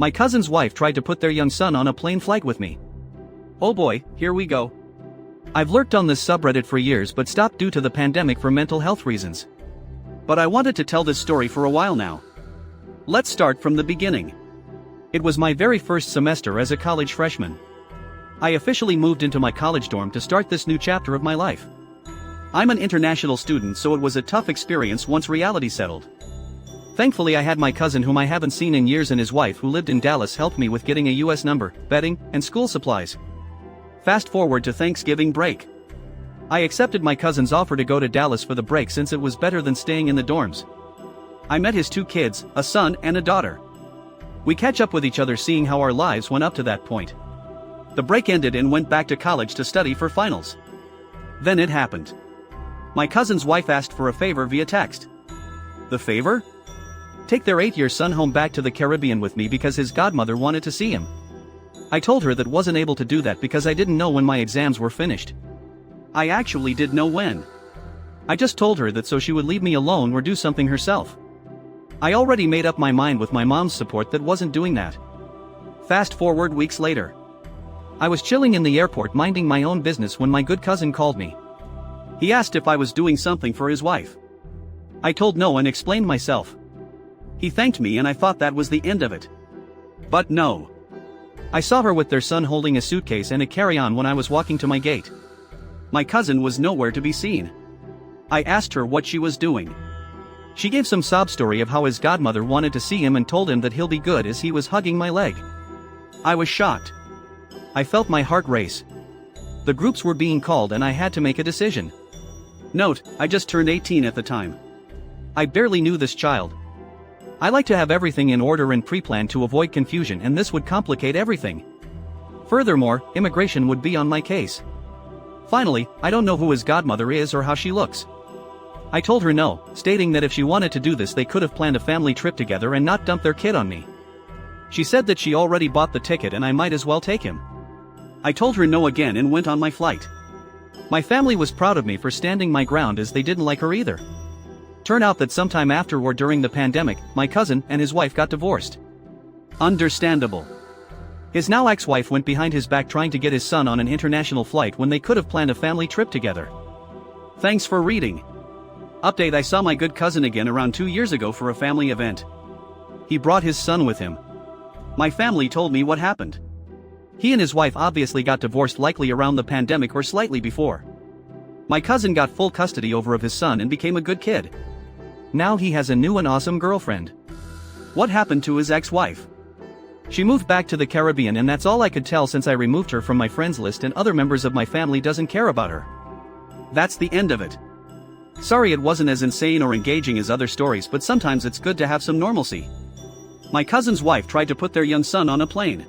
My cousin's wife tried to put their young son on a plane flight with me. Oh boy, here we go. I've lurked on this subreddit for years but stopped due to the pandemic for mental health reasons. But I wanted to tell this story for a while now. Let's start from the beginning. It was my very first semester as a college freshman. I officially moved into my college dorm to start this new chapter of my life. I'm an international student, so it was a tough experience once reality settled. Thankfully, I had my cousin whom I haven't seen in years and his wife who lived in Dallas help me with getting a US number, bedding, and school supplies. Fast forward to Thanksgiving break. I accepted my cousin's offer to go to Dallas for the break since it was better than staying in the dorms. I met his 2 kids, a son and a daughter. We catch up with each other seeing how our lives went up to that point. The break ended and went back to college to study for finals. Then it happened. My cousin's wife asked for a favor via text. The favor? Take their 8-year son home back to the Caribbean with me because his godmother wanted to see him. I told her that wasn't able to do that because I didn't know when my exams were finished. I actually did know when. I just told her that so she would leave me alone or do something herself. I already made up my mind with my mom's support that wasn't doing that. Fast forward weeks later. I was chilling in the airport minding my own business when my good cousin called me. He asked if I was doing something for his wife. I told no and explained myself. He thanked me and I thought that was the end of it. But no. I saw her with their son holding a suitcase and a carry-on when I was walking to my gate. My cousin was nowhere to be seen. I asked her what she was doing. She gave some sob story of how his godmother wanted to see him and told him that he'll be good as he was hugging my leg. I was shocked. I felt my heart race. The groups were being called and I had to make a decision. Note, I just turned 18 at the time. I barely knew this child. I like to have everything in order and pre-planned to avoid confusion, and this would complicate everything. Furthermore, immigration would be on my case. Finally, I don't know who his godmother is or how she looks. I told her no, stating that if she wanted to do this they could have planned a family trip together and not dump their kid on me. She said that she already bought the ticket and I might as well take him. I told her no again and went on my flight. My family was proud of me for standing my ground as they didn't like her either. Turn out that sometime after or during the pandemic, my cousin and his wife got divorced. Understandable. His now ex-wife went behind his back trying to get his son on an international flight when they could have planned a family trip together. Thanks for reading. Update: I saw my good cousin again around 2 years ago for a family event. He brought his son with him. My family told me what happened. He and his wife obviously got divorced, likely around the pandemic or slightly before. My cousin got full custody over of his son and became a good kid. Now he has a new and awesome girlfriend. What happened to his ex-wife? She moved back to the Caribbean and that's all I could tell since I removed her from my friends list and other members of my family doesn't care about her. That's the end of it. Sorry it wasn't as insane or engaging as other stories, but sometimes it's good to have some normalcy. My cousin's wife tried to put their young son on a plane.